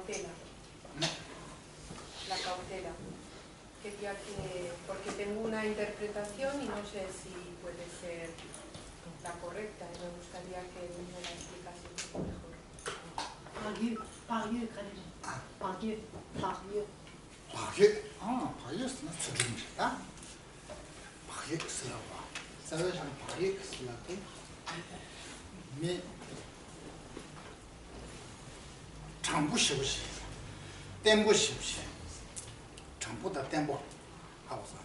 cautela. La cautela. Quería que, porque tengo una interpretación y no sé si puede ser la correcta, y me gustaría que me la explicase un poco mejor. Parieux, parieux. 아, 바이오스는 쓰름이다. 바이오스라고. 사회상 바이오스라고. 미 장부시부시, 땜부시부시, 장보다 땜부 하고서.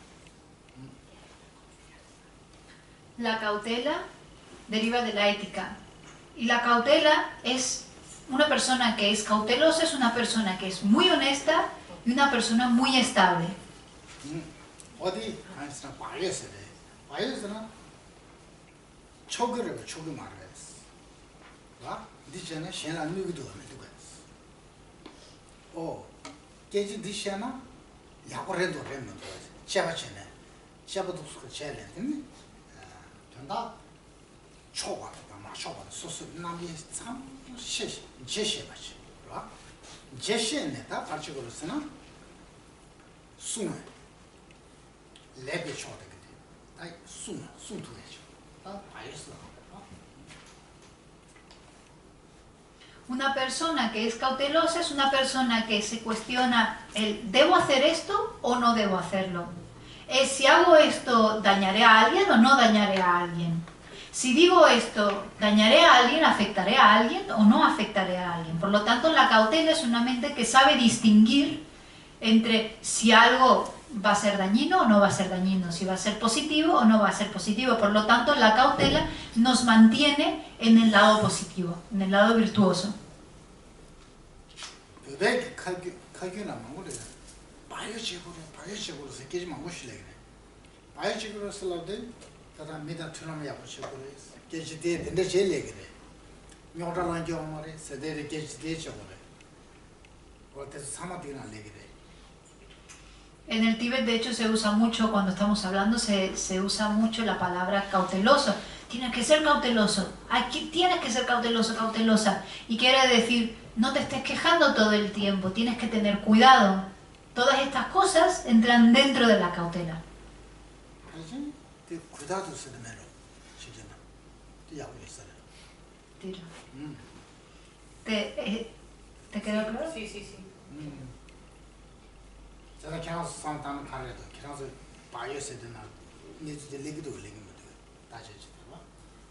La cautela deriva de la ética. Y la cautela es una persona que es cautelosa, es una persona que es muy honesta y una persona muy estable. 어디 아니스나 바이오스래. 바이오스는 초그래가 초그 말했어. 와? 디제는 신라 누구도 안 되고 했어. 어, 계지 디시나 야고래도 했는 거야. 제바치네. 제바도 그 제래는 전다 초과 막 초과 소스 남이 참 시시 제시 맞지. 와? 제시에다 같이 그러스나 숨 레베 초다 그때. 아이 숨도 해줘. 아, 바이오스. Una persona que es cautelosa es una persona que se cuestiona el ¿debo hacer esto o no debo hacerlo? Es si hago esto, ¿dañaré a alguien o no dañaré a alguien? Si digo esto, ¿dañaré a alguien, afectaré a alguien o no afectaré a alguien? Por lo tanto, la cautela es una mente que sabe distinguir entre si algo va a ser dañino o no va a ser dañino, si va a ser positivo o no va a ser positivo. Por lo tanto, la cautela nos mantiene en el lado positivo, en el lado virtuoso. 왜 칼규나만 그래? 바이오식으로 새끼지만 무시래 그래. 바이오식으로 쓸라데 다다 미다 틀어면 약속으로 계지대 된대 제일 그래. 명다란 경험을 세대를 계지대 저거래. 그래서 사마디나 레기래. En el Tíbet, de hecho, se usa mucho, cuando estamos hablando, se usa mucho la palabra cauteloso. Tienes que ser cauteloso. Aquí tienes que ser cauteloso, cautelosa. Y quiere decir, no te estés quejando todo el tiempo, tienes que tener cuidado. Todas estas cosas entran dentro de la cautela. cuidado 쓰면은 진짜나. 야고 있어요. Tira. ¿Te quedó claro? Sí, sí, sí. 제가 그냥 상담을 가려도 그냥 바이오스에 되나 니들 얘기도 올리면 다시 봐.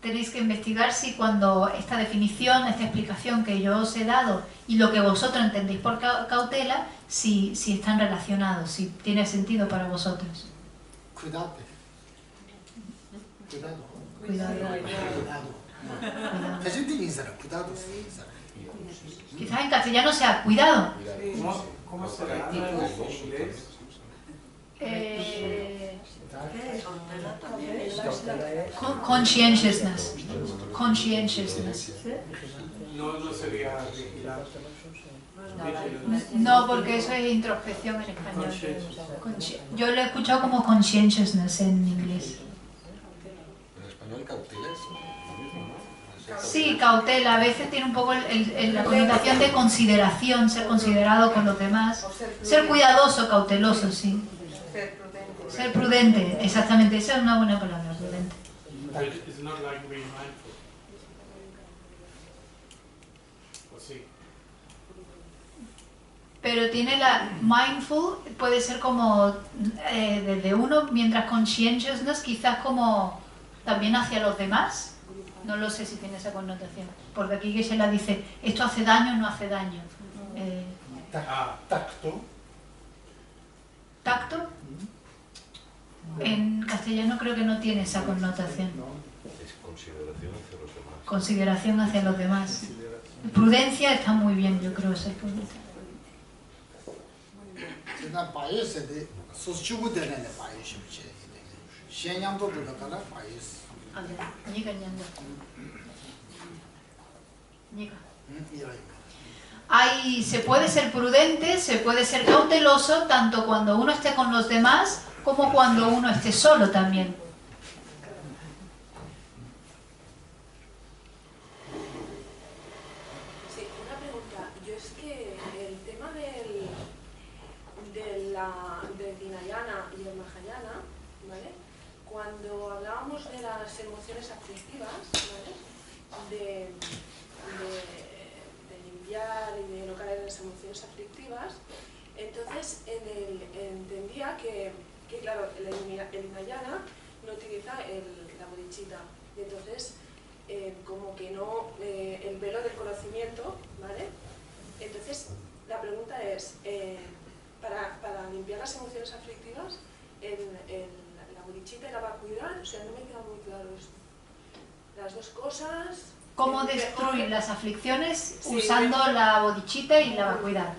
Tenéis que investigar si cuando esta definición, esta explicación que yo os he dado y lo que vosotros entendéis por cautela, si están relacionados, si tiene sentido para vosotros. Cuidado. Quizás en castellano sea cuidado. ¿Cómo será en inglés? Conscientiousness. Conscientiousness. No sería vigilar. No, porque eso es introspección en español. Yo lo he escuchado como conscientiousness en inglés. ¿En español cautela es lo mismo, no? Sí, cautela. A veces tiene un poco la connotación de consideración, ser considerado con los demás. Ser cuidadoso, cauteloso, sí. Ser prudente. Ser prudente, exactamente. Esa es una buena palabra, prudente. It's not like being mindful. ¿O sí? Pero tiene la mindful, puede ser como desde uno, mientras conscientiousness quizás como también hacia los demás. No lo sé si tiene esa connotación. Porque aquí Geshe-la dice, esto hace daño o no hace daño. Tacto. ¿Tacto? En castellano creo que no tiene esa connotación. Es consideración hacia los demás. Consideración hacia los demás. Prudencia está muy bien, yo creo, ser prudente. 제가 바이오스에 소수주고 되는 바이오스 비치. 시행양도 들어가라 바이오스. Se puede ser prudente, se puede ser cauteloso, tanto cuando uno esté con los demás como cuando uno esté solo también. Sí, una pregunta. Yo es que el de Hinayana y el Mahayana, ¿vale? Cuando hablábamos de las emociones aflictivas, ¿vale? De limpiar y de no caer en las emociones aflictivas, entonces entendía que claro, el Hinayana no utiliza la bodhicitta, y entonces como que no, el velo del conocimiento, ¿vale? Entonces la pregunta es, para limpiar las emociones aflictivas, la bodhicitta y la vacuidad, o sea, no me queda muy claro esto. Las dos cosas... ¿Cómo destruir las aflicciones usando la bodhicitta y la vacuidad?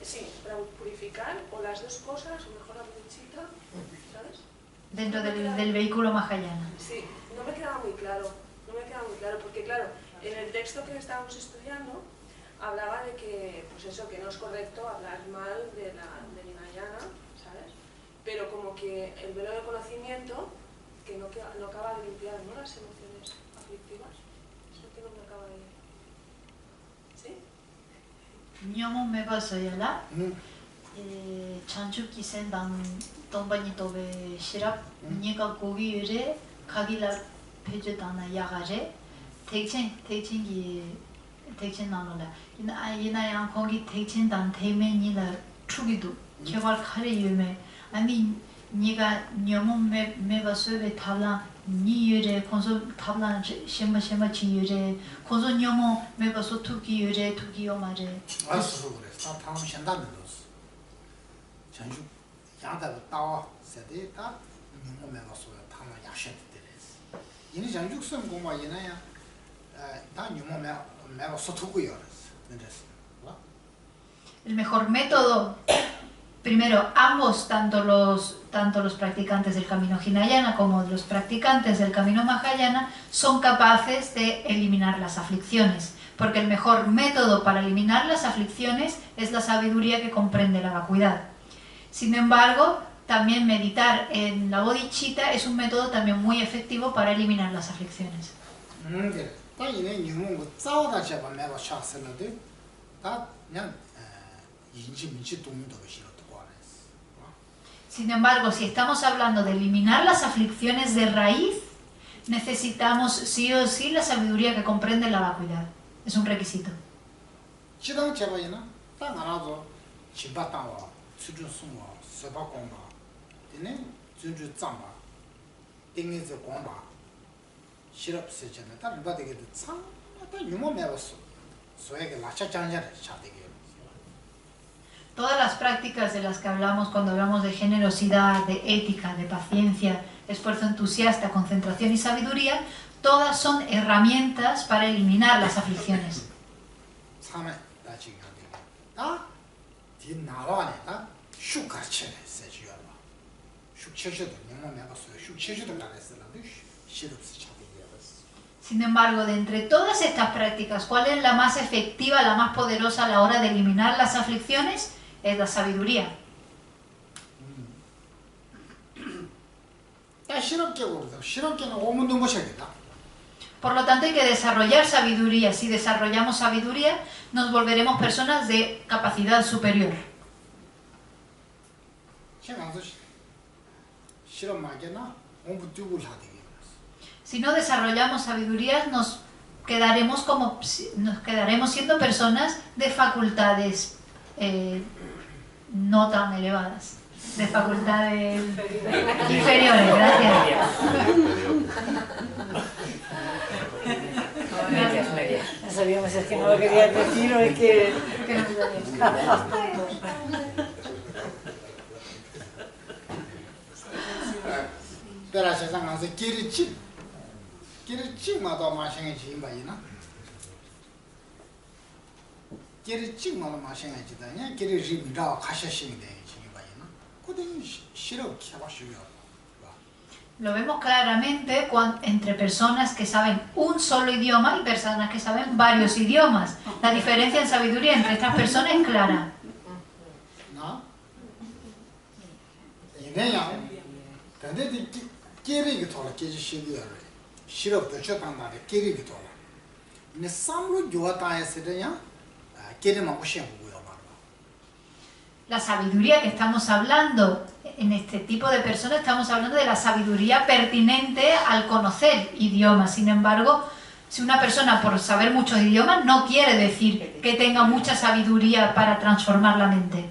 Sí, para purificar, o las dos cosas, o mejor la bodhicitta, ¿sabes? Dentro del vehículo Mahayana. Sí, no me queda muy claro, porque claro, en el texto que estábamos estudiando, hablaba de que, pues eso, que no es correcto hablar mal de Hinayana, ¿sabes? Pero como que el velo del conocimiento, que no acaba de limpiar, ¿no?, las emociones aflictivas. Eso que no me acaba de... ¿Sí? Nyomo meba soyala, chanchu kisen dan tombani tobe shirap, niga gogi yure, kagila peje dana yagare, tekchen 나눠라. 이나양 거기 대친단 대면이라 추기도 개발 카레 유메 아니 네가 너무 매바서베 탈라 니유레 콘소 탈라 셴마 지유레 콘소 너무 매바서 투기유레 투기요 말에 아스로 그래. 다 다음 현단도 전주 야다 따와 세대다 너무 매바서 탈라 야셔도 되레스. 이니 전주선 고마 이나야 다 너무 매바서 투고요. El mejor método, primero, ambos, tanto los practicantes del camino Hinayana como los practicantes del camino Mahayana, son capaces de eliminar las aflicciones, porque el mejor método para eliminar las aflicciones es la sabiduría que comprende la vacuidad. Sin embargo, también meditar en la bodhicitta es un método también muy efectivo para eliminar las aflicciones. Sin embargo, si estamos hablando de eliminar las aflicciones de raíz, necesitamos sí o sí la sabiduría que comprende la vacuidad. Es un requisito. Todas las prácticas de las que hablamos cuando hablamos de generosidad, de ética, de paciencia, esfuerzo entusiasta, concentración y sabiduría, todas son herramientas para eliminar las aflicciones. Sin embargo, de entre todas estas prácticas, ¿cuál es la más efectiva, la más poderosa a la hora de eliminar las aflicciones? Es la sabiduría. Por lo tanto, hay que desarrollar sabiduría. Si desarrollamos sabiduría, nos volveremos personas de capacidad superior. Si no desarrollamos sabiduría, nos quedaremos siendo personas de facultades no tan elevadas, de facultades inferiores. Gracias. Medias. No sabíamos si es que no lo querías decir o es que no sabíamos. Lo vemos claramente entre personas que saben un solo idioma y personas que saben varios idiomas. La diferencia en sabiduría entre estas personas es clara. La sabiduría que estamos hablando en este tipo de personas, estamos hablando de la sabiduría pertinente al conocer idiomas. Sin embargo, si una persona por saber muchos idiomas no quiere decir que tenga mucha sabiduría para transformar la mente.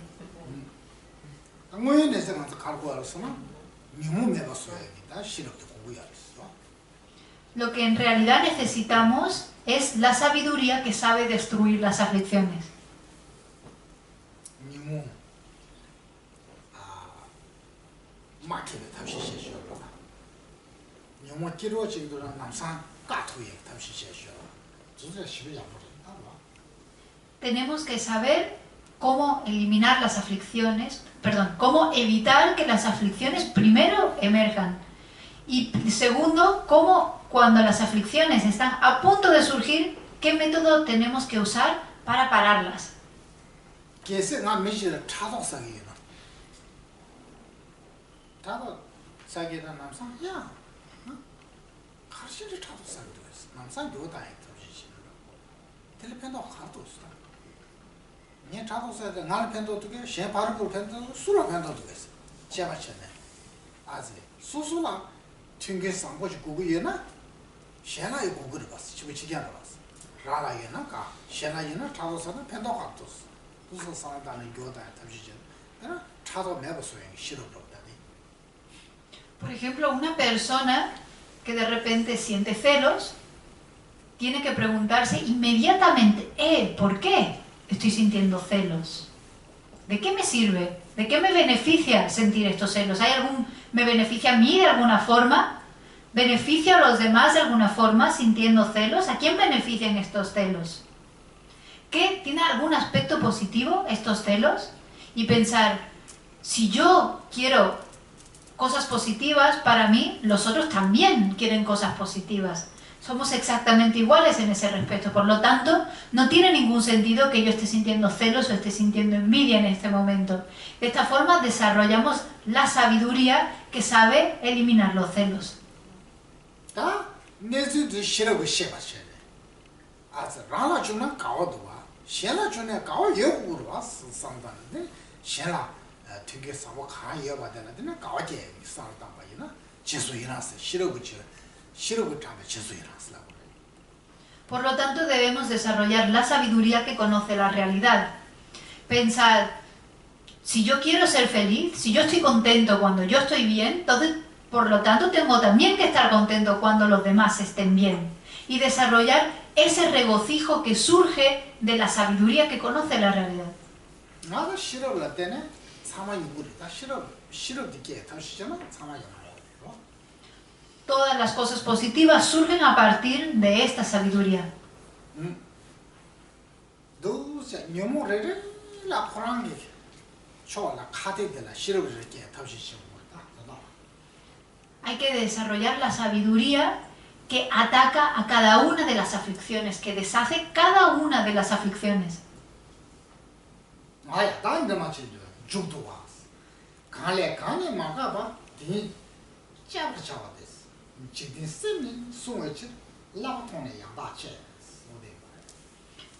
Lo que en realidad necesitamos es la sabiduría que sabe destruir las aflicciones. Tenemos que saber cómo eliminar las aflicciones, cómo evitar que las aflicciones primero emerjan. Y segundo, cómo cuando las aflicciones están a punto de surgir, qué método tenemos que usar para pararlas. Por ejemplo, una persona que de repente siente celos tiene que preguntarse inmediatamente, ¿por qué estoy sintiendo celos? ¿De qué me sirve? ¿De qué me beneficia sentir estos celos? ¿Me beneficia a mí de alguna forma? ¿Beneficia a los demás de alguna forma sintiendo celos? ¿A quién benefician estos celos? ¿Qué tiene algún aspecto positivo estos celos? Y pensar, si yo quiero cosas positivas para mí, los otros también quieren cosas positivas. Somos exactamente iguales en ese respecto. Por lo tanto, no tiene ningún sentido que yo esté sintiendo celos o esté sintiendo envidia en este momento. De esta forma desarrollamos la sabiduría que sabe eliminar los celos. Por lo tanto, debemos desarrollar la sabiduría que conoce la realidad. Pensar, si yo quiero ser feliz, si yo estoy contento cuando yo estoy bien, entonces, por lo tanto, tengo también que estar contento cuando los demás estén bien. Y desarrollar ese regocijo que surge de la sabiduría que conoce la realidad. Todas las cosas positivas surgen a partir de esta sabiduría. Hay que desarrollar la sabiduría que ataca a cada una de las aflicciones, que deshace cada una de las aflicciones.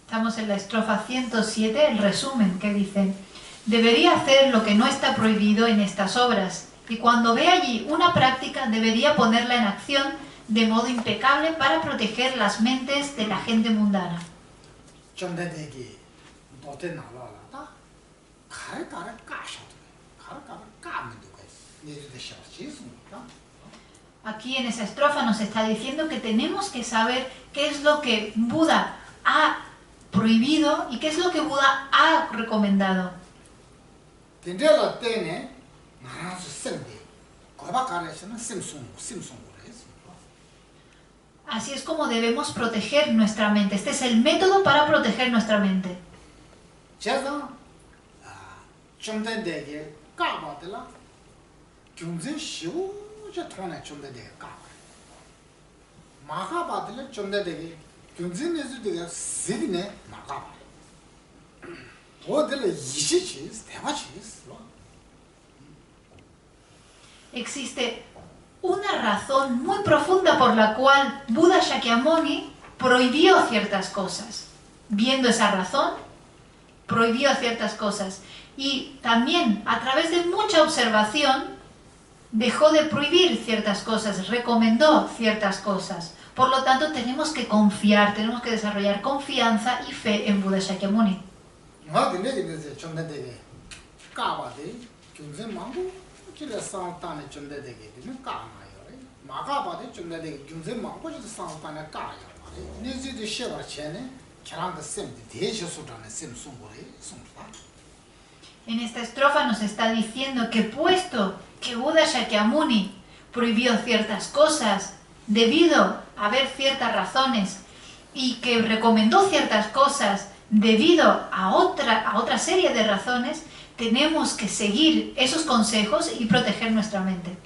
Estamos en la estrofa 107, el resumen, que dice: debería hacer lo que no está prohibido en estas obras, y cuando ve allí una práctica debería ponerla en acción de modo impecable para proteger las mentes de la gente mundana. Aquí en esa estrofa nos está diciendo que tenemos que saber qué es lo que Buda ha prohibido y qué es lo que Buda ha recomendado. Así es como debemos proteger nuestra mente. Este es el método para proteger nuestra mente. Existe una razón muy profunda por la cual Buda Shakyamuni prohibió ciertas cosas. Viendo esa razón, prohibió ciertas cosas. Y también a través de mucha observación dejó de prohibir ciertas cosas, recomendó ciertas cosas. Por lo tanto, tenemos que confiar, tenemos que desarrollar confianza y fe en Buda Shakyamuni. En esta estrofa nos está diciendo que puesto que Buda Shakyamuni prohibió ciertas cosas debido a haber ciertas razones y que recomendó ciertas cosas debido a otra serie de razones, tenemos que seguir esos consejos y proteger nuestra mente.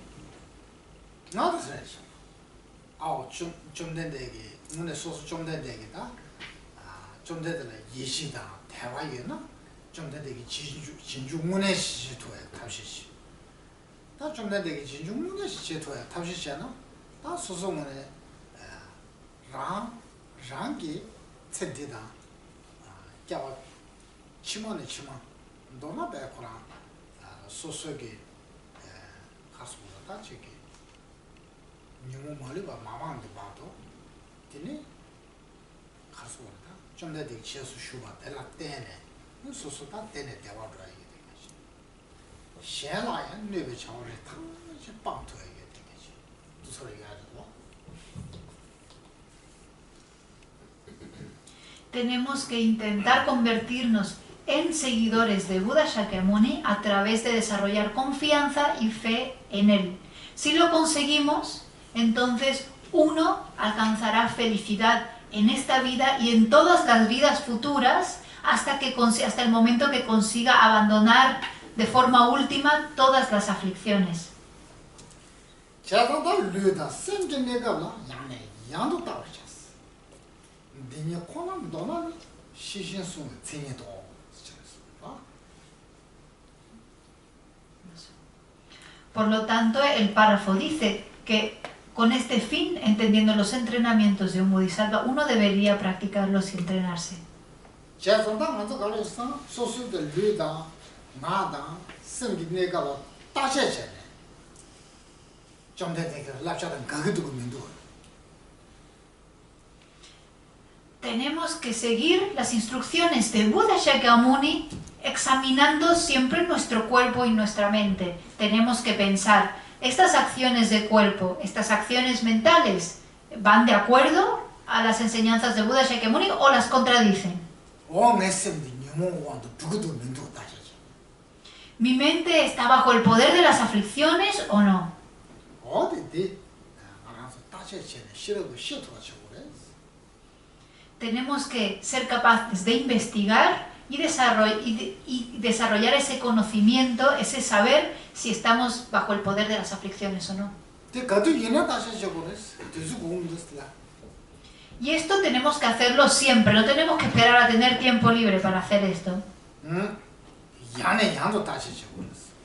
Tenemos que intentar convertirnos en seguidores de Buda Shakyamuni a través de desarrollar confianza y fe en él. Si lo conseguimos, entonces uno alcanzará felicidad en esta vida y en todas las vidas futuras hasta el momento que consiga abandonar de forma última todas las aflicciones. Por lo tanto, el párrafo dice que con este fin, entendiendo los entrenamientos de un bodhisattva, uno debería practicarlos y entrenarse. Tenemos que seguir las instrucciones de Buda Shakyamuni examinando siempre nuestro cuerpo y nuestra mente. Tenemos que pensar, ¿estas acciones de cuerpo, estas acciones mentales, van de acuerdo a las enseñanzas de Buda Shakyamuni o las contradicen? ¿Mi mente está bajo el poder de las aflicciones o no? Tenemos que ser capaces de investigar y desarrollar ese conocimiento, ese saber si estamos bajo el poder de las aflicciones o no. Y esto tenemos que hacerlo siempre, no tenemos que esperar a tener tiempo libre para hacer esto.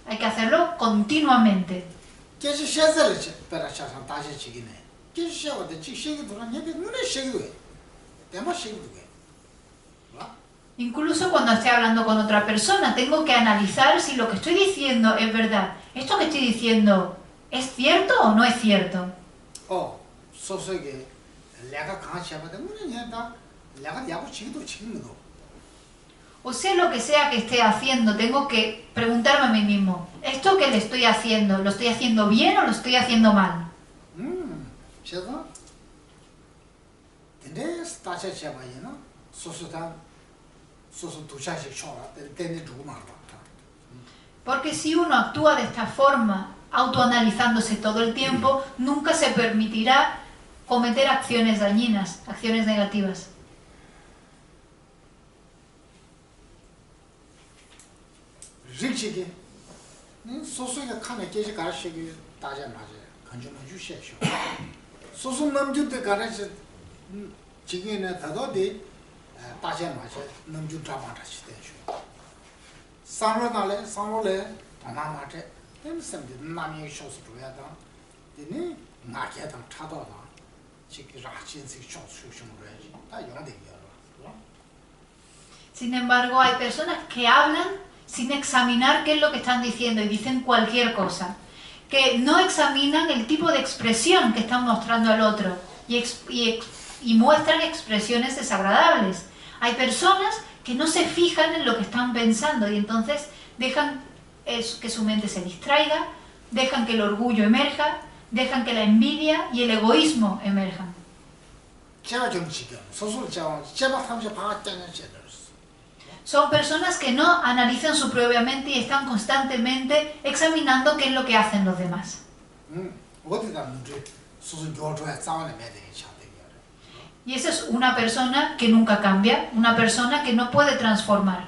Hay que hacerlo continuamente. Incluso cuando esté hablando con otra persona, tengo que analizar si lo que estoy diciendo es verdad. ¿Esto que estoy diciendo es cierto o no es cierto? O sea, lo que sea que esté haciendo, tengo que preguntarme a mí mismo, ¿esto que le estoy haciendo, lo estoy haciendo bien o lo estoy haciendo mal? Porque si uno actúa de esta forma, autoanalizándose todo el tiempo, nunca se permitirá cometer acciones dañinas, acciones negativas. Sin embargo, hay personas que hablan sin examinar qué es lo que están diciendo y dicen cualquier cosa, que no examinan el tipo de expresión que están mostrando al otro y muestran expresiones desagradables. Hay personas que no se fijan en lo que están pensando y entonces dejan que su mente se distraiga, dejan que el orgullo emerja, dejan que la envidia y el egoísmo emerjan. Son personas que no analizan su propia mente y están constantemente examinando qué es lo que hacen los demás. Y esa es una persona que nunca cambia, una persona que no puede transformar.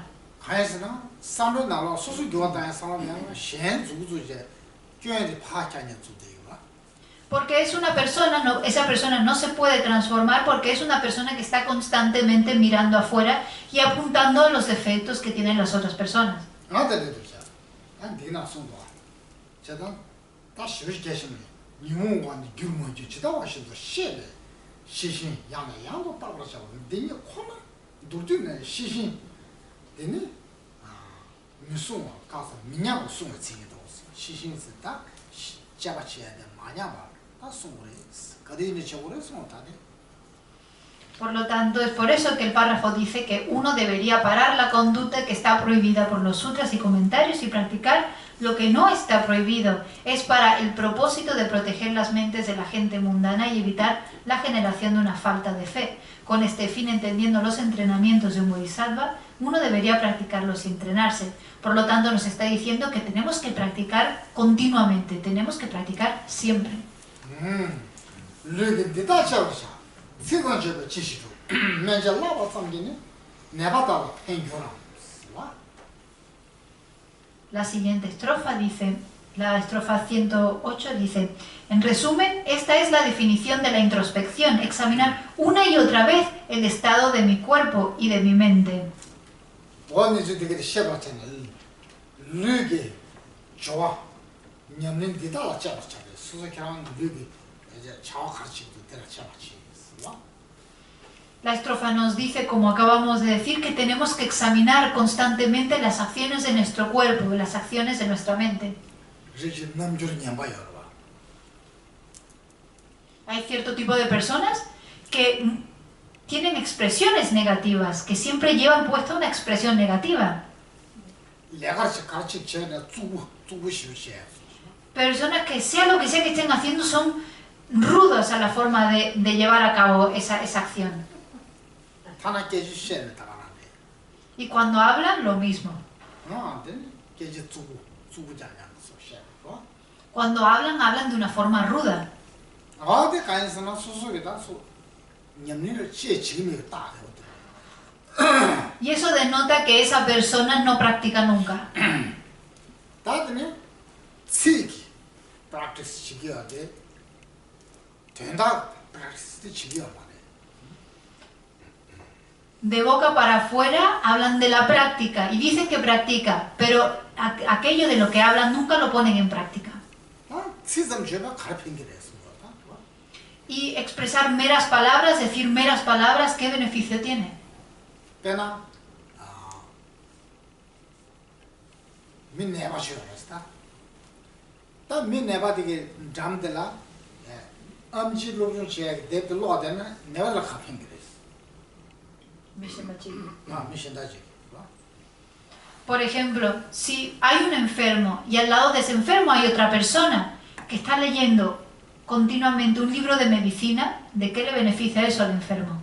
Porque es una persona, esa persona no se puede transformar porque es una persona que está constantemente mirando afuera y apuntando a los defectos que tienen las otras personas. Por lo tanto, es por eso que el párrafo dice que uno debería parar la conducta que está prohibida por los sutras y comentarios y practicar lo que no está prohibido. Es para el propósito de proteger las mentes de la gente mundana y evitar la generación de una falta de fe. Con este fin, entendiendo los entrenamientos de un bodhisattva, uno debería practicarlos y entrenarse. Por lo tanto, nos está diciendo que tenemos que practicar continuamente, tenemos que practicar siempre. La siguiente estrofa dice, la estrofa 108 dice, en resumen, esta es la definición de la introspección, examinar una y otra vez el estado de mi cuerpo y de mi mente. La estrofa nos dice, como acabamos de decir, que tenemos que examinar constantemente las acciones de nuestro cuerpo, las acciones de nuestra mente. Hay cierto tipo de personas que tienen expresiones negativas, que siempre llevan puesta una expresión negativa. Personas que sea lo que sea que estén haciendo son rudos a la forma de llevar a cabo esa acción. Y cuando hablan, lo mismo. Cuando hablan, hablan de una forma ruda. Y eso denota que esa persona no practica nunca. De boca para afuera hablan de la práctica y dicen que practica, pero aquello de lo que hablan nunca lo ponen en práctica. Y expresar meras palabras, decir meras palabras, ¿qué beneficio tiene? Por ejemplo, si hay un enfermo y al lado de ese enfermo hay otra persona que está leyendo continuamente un libro de medicina, ¿de qué le beneficia eso al enfermo?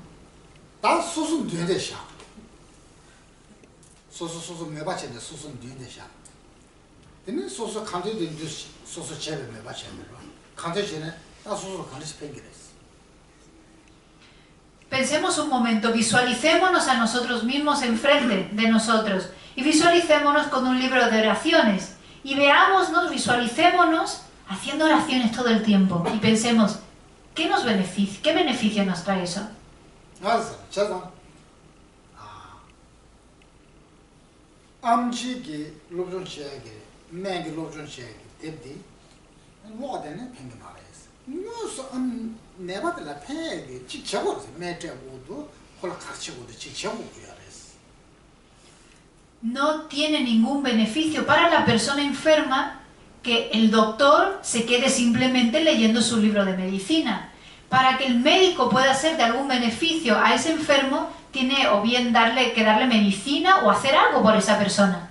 Pensemos un momento, visualicémonos a nosotros mismos enfrente de nosotros y visualicémonos con un libro de oraciones y veámonos, visualicémonos haciendo oraciones todo el tiempo y pensemos, ¿qué beneficio nos trae eso? no tiene ningún beneficio para la persona enferma que el doctor se quede simplemente leyendo su libro de medicina. Para que el médico pueda ser de algún beneficio a ese enfermo, tiene o bien que darle medicina o hacer algo por esa persona.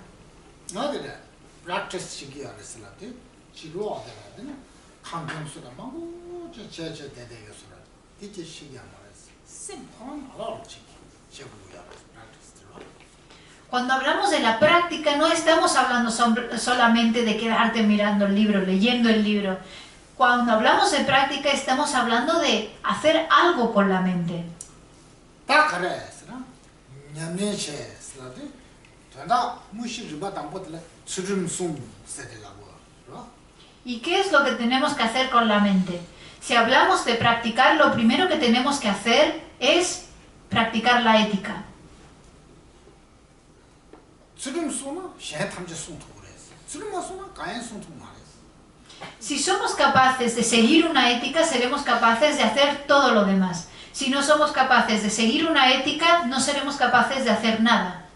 Cuando hablamos de la práctica, no estamos hablando solamente de quedarte mirando el libro, leyendo el libro. Cuando hablamos de práctica, estamos hablando de hacer algo con la mente. ¿Y qué es lo que tenemos que hacer con la mente? Si hablamos de practicar, lo primero que tenemos que hacer es practicar la ética. Si somos capaces de seguir una ética, seremos capaces de hacer todo lo demás. Si no somos capaces de seguir una ética, no seremos capaces de hacer nada.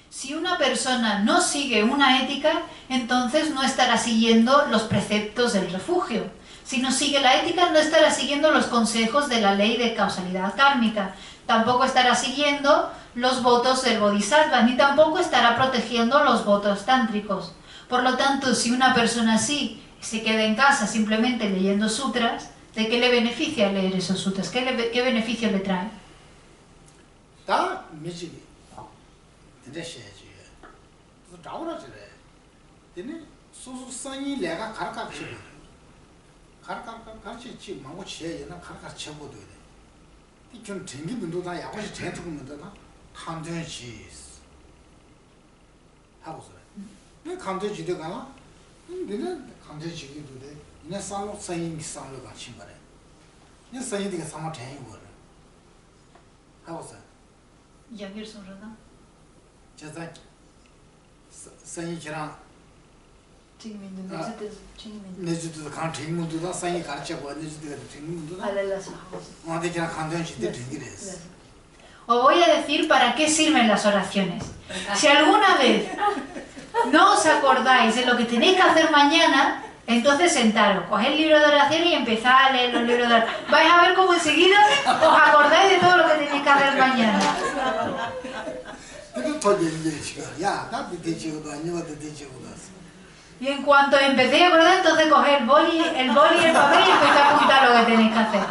Si una persona no sigue una ética, entonces no estará siguiendo los preceptos del refugio. Si no sigue la ética, no estará siguiendo los consejos de la ley de causalidad kármica. Tampoco estará siguiendo los votos del bodhisattva, ni tampoco estará protegiendo los votos tántricos. Por lo tanto, si una persona así se queda en casa simplemente leyendo sutras, ¿de qué le beneficia leer esos sutras? ¿Qué beneficio le trae? Os voy a decir para qué sirven las oraciones. Si alguna vez no os acordáis de lo que tenéis que hacer mañana, entonces sentaros, coged el libro de oraciones y empezad a leer los libros de oraciones. Vais a ver cómo enseguida os acordáis de todo lo que tenéis que hacer mañana. Y en cuanto empecéis a acordar, entonces coged el boli y el papel y empezad a apuntar lo que tenéis que hacer.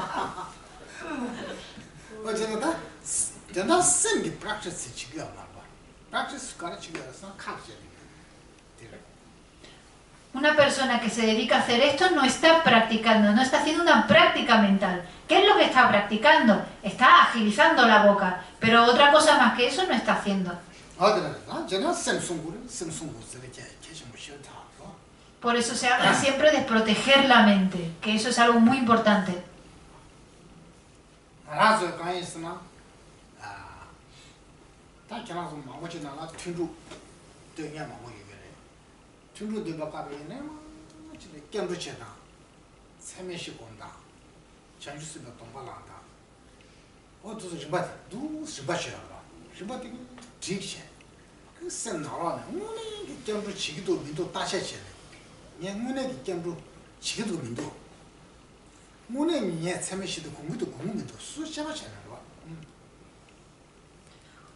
Una persona que se dedica a hacer esto no está practicando, no está haciendo una práctica mental. ¿Qué es lo que está practicando? Está agilizando la boca, pero otra cosa más que eso no está haciendo. Por eso se habla siempre de proteger la mente, que eso es algo muy importante.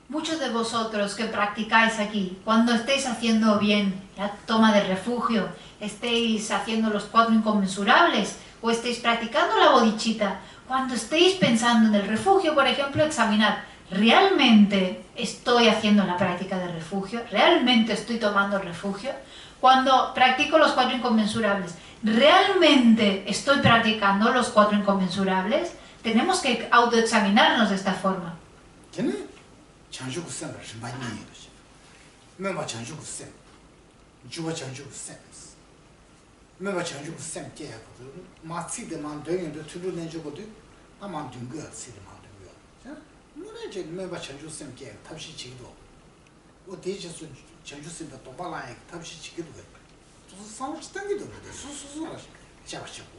Muchos de vosotros que practicáis aquí, cuando estéis haciendo bien la toma de refugio, estéis haciendo los 4 inconmensurables o estéis practicando la bodhicitta, cuando estéis pensando en el refugio, por ejemplo, examinar, ¿realmente estoy haciendo la práctica de refugio? ¿Realmente estoy tomando refugio? Cuando practico los 4 inconmensurables, ¿realmente estoy practicando los 4 inconmensurables? Tenemos que autoexaminarnos de esta forma. 다만 둥거 시리만 둥거 자 뭐래 제 매바 전주 쌤께 탑시 지도 어 대지수 전주 쌤도 똑바라에 탑시 지기도 돼 무슨 상식 당기도 돼 수수수라 잡으시고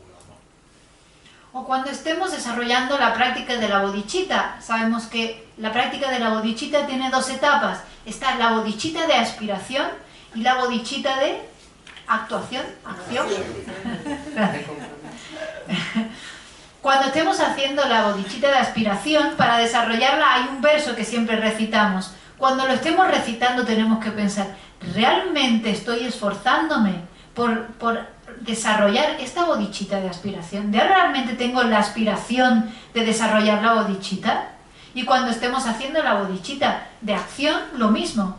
O cuando estemos desarrollando la práctica de la bodhicitta, sabemos que la práctica de la bodhicitta tiene dos etapas. Está la bodhicitta de aspiración y la bodhicitta de actuación, acción. Cuando estemos haciendo la bodhicitta de aspiración, para desarrollarla hay un verso que siempre recitamos. Cuando lo estemos recitando tenemos que pensar, ¿realmente estoy esforzándome por desarrollar esta bodhicitta de aspiración? ¿De realmente tengo la aspiración de desarrollar la bodhicitta? Y cuando estemos haciendo la bodhicitta de acción, lo mismo.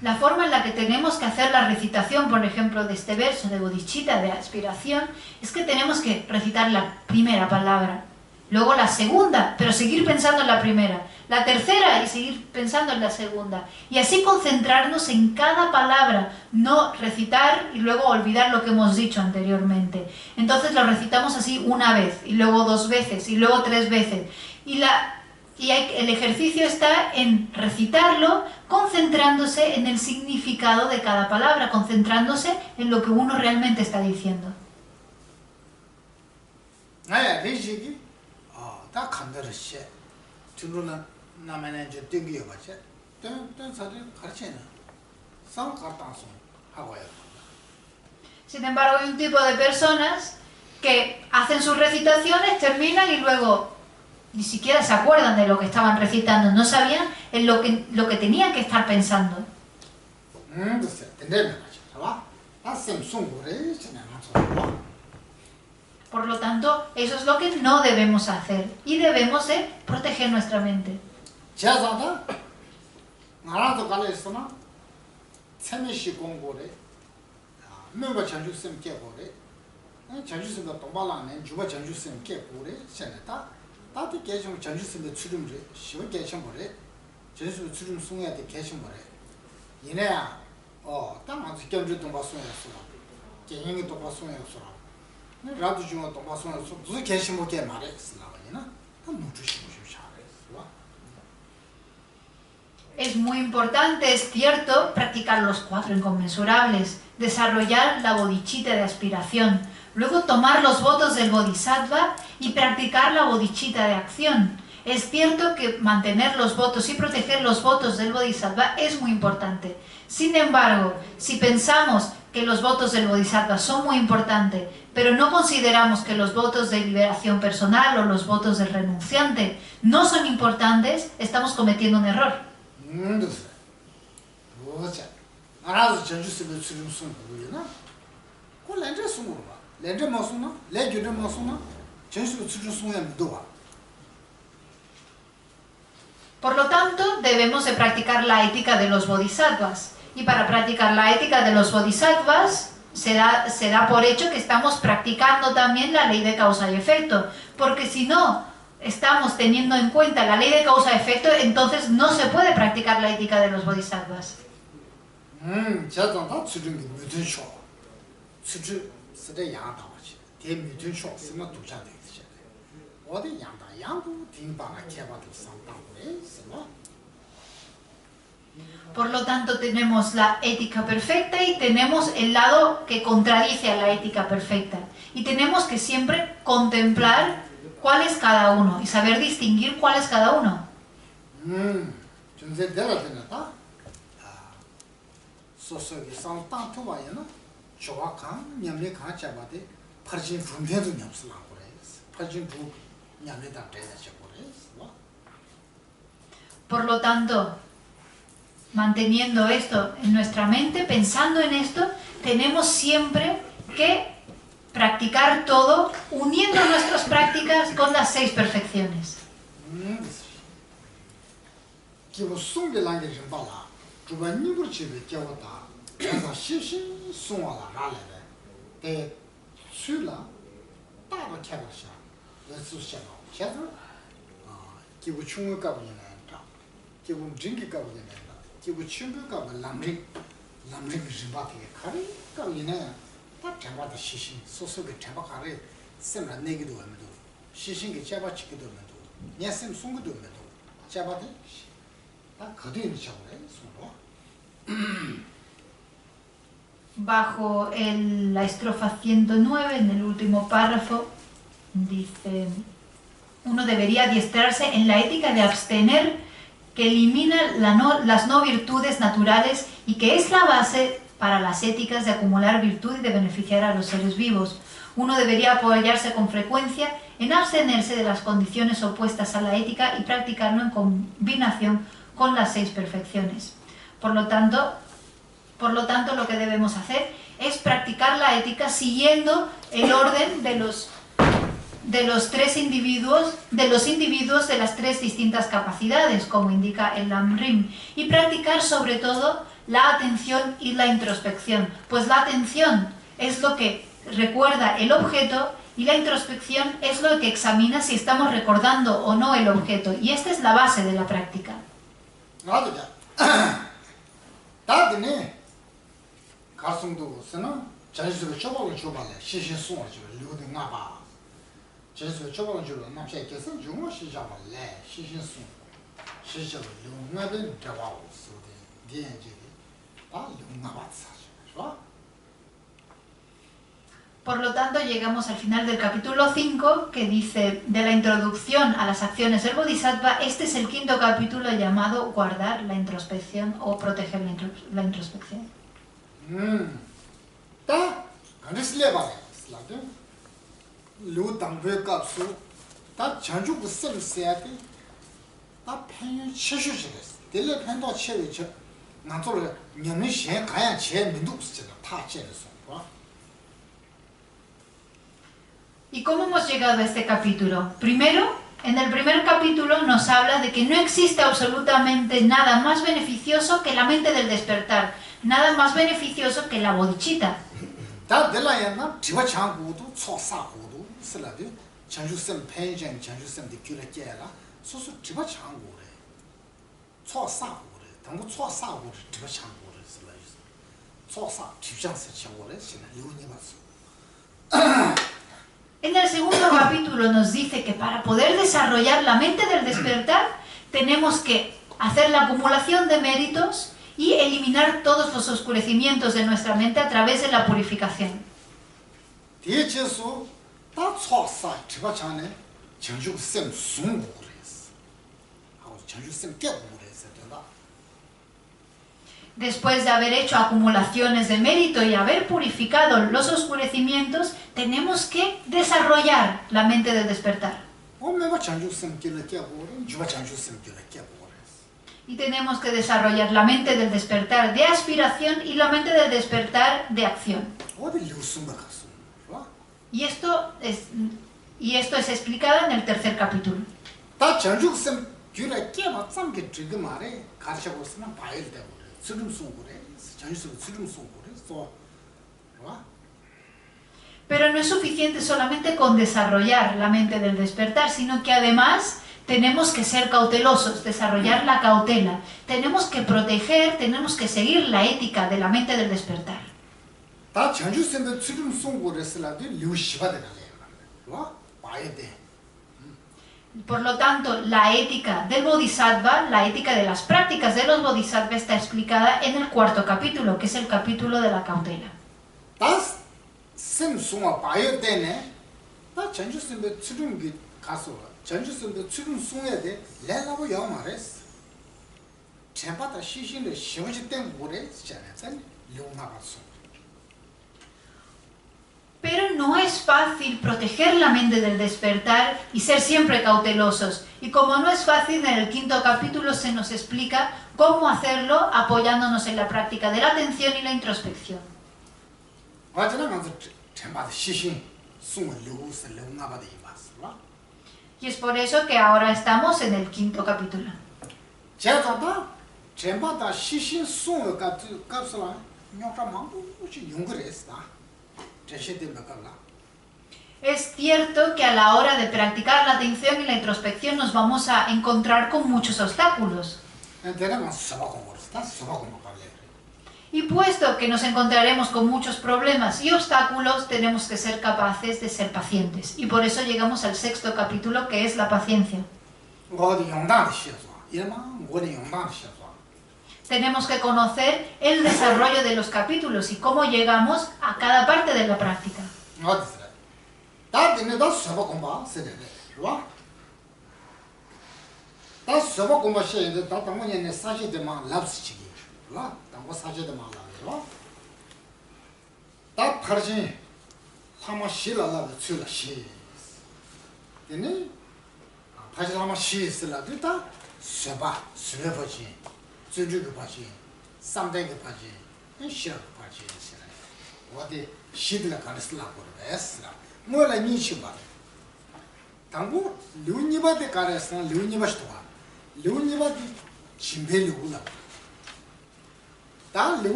La forma en la que tenemos que hacer la recitación, por ejemplo, de este verso de bodhicitta de aspiración, es que tenemos que recitar la primera palabra, luego la segunda, pero seguir pensando en la primera, la tercera y seguir pensando en la segunda, y así concentrarnos en cada palabra, no recitar y luego olvidar lo que hemos dicho anteriormente. Entonces lo recitamos así una vez, y luego 2 veces, y luego 3 veces, el ejercicio está en recitarlo concentrándose en el significado de cada palabra, concentrándose en lo que uno realmente está diciendo. Sin embargo, hay un tipo de personas que hacen sus recitaciones, terminan y luego ni siquiera se acuerdan de lo que estaban recitando, no sabían en lo que tenían que estar pensando. Por lo tanto, eso es lo que no debemos hacer y debemos de proteger nuestra mente. Es muy importante, es cierto, practicar los 4 inconmensurables, desarrollar la bodhicitta de aspiración, luego tomar los votos del bodhisattva y practicar la bodhicitta de acción. Es cierto que mantener los votos y proteger los votos del bodhisattva es muy importante. Sin embargo, si pensamos que los votos del bodhisattva son muy importantes, pero no consideramos que los votos de liberación personal o los votos del renunciante no son importantes, estamos cometiendo un error. Por lo tanto, debemos de practicar la ética de los bodhisattvas. Y para practicar la ética de los bodhisattvas, se da por hecho que estamos practicando también la ley de causa y efecto. Porque si no estamos teniendo en cuenta la ley de causa y efecto, entonces no se puede practicar la ética de los bodhisattvas. Por lo tanto, tenemos la ética perfecta y tenemos el lado que contradice a la ética perfecta. Y tenemos que siempre contemplar cuál es cada uno y saber distinguir cuál es cada uno. Por lo tanto, manteniendo esto en nuestra mente, pensando en esto, tenemos siempre que practicar todo uniendo nuestras prácticas con las 6 perfecciones. 기본 송게 랑게 좀 봐라. 주바 니버 집에 겨웠다. 그래서 시신 송와라 라래래. 대 술라 따로 캐버셔. 레수셔. 캐서 기부 충을 까보냐다. 기부 징기 까보냐다. 기부 충을 까보 람릭 좀 봐게 가리 까보냐. 다 잡아도 시신 소소게 잡아가래. 셈라 내기도 하면도 시신게 잡아치기도 하면도 녀셈 송기도 하면도 잡아도 Bajo la estrofa 109, en el último párrafo, dice: uno debería adiestrarse en la ética de abstener, que elimina las no virtudes naturales y que es la base para las éticas de acumular virtud y de beneficiar a los seres vivos. Uno debería apoyarse con frecuencia en abstenerse de las condiciones opuestas a la ética y practicarlo en combinación con las 6 perfecciones. Por lo tanto, lo que debemos hacer es practicar la ética siguiendo el orden de los individuos de las 3 distintas capacidades, como indica el Lamrim, y practicar sobre todo la atención y la introspección, pues la atención es lo que recuerda el objeto y la introspección es lo que examina si estamos recordando o no el objeto, y esta es la base de la práctica. 맞아. 다드네. 가슴도 쓰나? 자주서 줘봐고 줘봐래. 시신 송어 줘. 누구든 나봐. 자주서 줘봐고 줘봐. 남자 계속 중어 시작할래. 시신 송. 시작을 누구든 잡아오. 소데. 디엔지. 다 누구나 봤어. Por lo tanto, llegamos al final del capítulo 5, que dice, de la introducción a las acciones del Bodhisattva, este es el 5º capítulo llamado guardar la introspección o proteger la introspección. ¿Y cómo hemos llegado a este capítulo? Primero, en el primer capítulo nos habla de que no existe absolutamente nada más beneficioso que la mente del despertar, nada más beneficioso que la bodhicitta. En el segundo capítulo nos dice que para poder desarrollar la mente del despertar tenemos que hacer la acumulación de méritos y eliminar todos los oscurecimientos de nuestra mente a través de la purificación. Después de haber hecho acumulaciones de mérito y haber purificado los oscurecimientos, tenemos que desarrollar la mente del despertar. Y tenemos que desarrollar la mente del despertar de aspiración y la mente del despertar de acción. Y esto es explicado en el tercer capítulo. Pero no es suficiente solamente con desarrollar la mente del despertar, sino que además tenemos que ser cautelosos, desarrollar la cautela. Tenemos que proteger, tenemos que seguir la ética de la mente del despertar. Por lo tanto, la ética del Bodhisattva, la ética de las prácticas de los Bodhisattvas está explicada en el 4º capítulo, que es el capítulo de la cautela. Pero no es fácil proteger la mente del despertar y ser siempre cautelosos. Y como no es fácil, en el 5º capítulo se nos explica cómo hacerlo apoyándonos en la práctica de la atención y la introspección. Y es por eso que ahora estamos en el 5º capítulo. Es cierto que a la hora de practicar la atención y la introspección nos vamos a encontrar con muchos obstáculos. Y puesto que nos encontraremos con muchos problemas y obstáculos, tenemos que ser capaces de ser pacientes. Y por eso llegamos al 6º capítulo, que es la paciencia. Tenemos que conocer el desarrollo de los capítulos y cómo llegamos a cada parte de la práctica.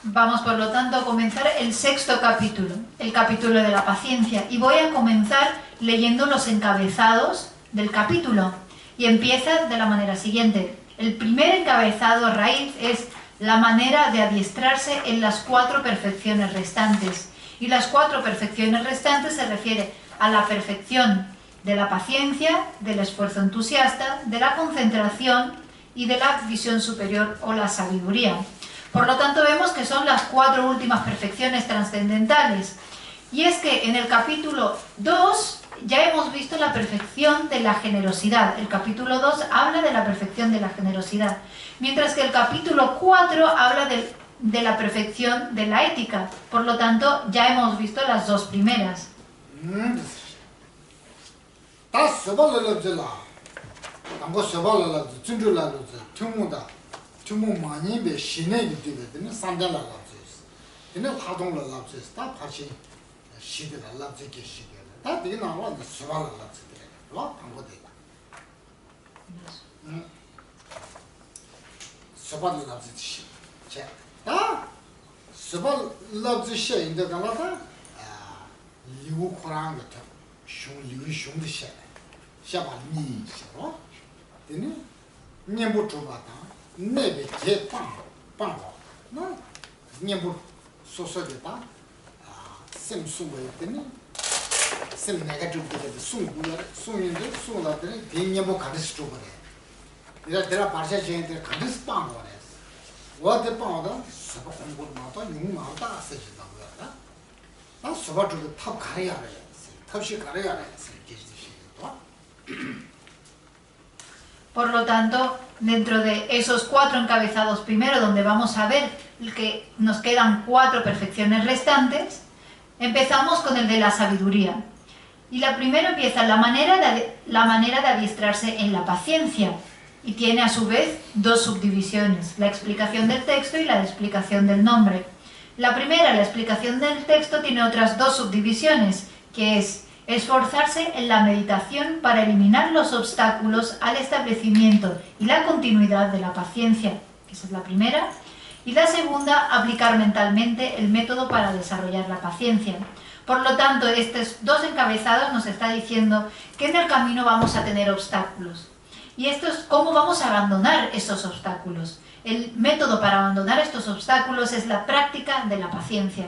Vamos por lo tanto a comenzar el 6º capítulo, el capítulo de la paciencia, y voy a comenzar leyendo los encabezados del capítulo, y empieza de la manera siguiente. El primer encabezado raíz es la manera de adiestrarse en las 4 perfecciones restantes, y las 4 perfecciones restantes se refiere a la perfección de la paciencia, del esfuerzo entusiasta, de la concentración y de la visión superior o la sabiduría. Por lo tanto, vemos que son las 4 últimas perfecciones trascendentales. Y es que en el capítulo 2 ya hemos visto la perfección de la generosidad. El capítulo 2 habla de la perfección de la generosidad, mientras que el capítulo 4 habla de la perfección de la ética. Por lo tanto, ya hemos visto las 2 primeras. Por lo tanto, dentro de esos 4 encabezados primero, donde vamos a ver que nos quedan 4 perfecciones restantes, empezamos con el de la sabiduría. Y la primera empieza la manera de adiestrarse en la paciencia, y tiene a su vez 2 subdivisiones, la explicación del texto y la explicación del nombre. La primera, la explicación del texto, tiene otras 2 subdivisiones, que es esforzarse en la meditación para eliminar los obstáculos al establecimiento y la continuidad de la paciencia, que esa es la primera, y la segunda, aplicar mentalmente el método para desarrollar la paciencia. Por lo tanto, estos 2 encabezados nos está diciendo que en el camino vamos a tener obstáculos. Y esto es cómo vamos a abandonar estos obstáculos. El método para abandonar estos obstáculos es la práctica de la paciencia.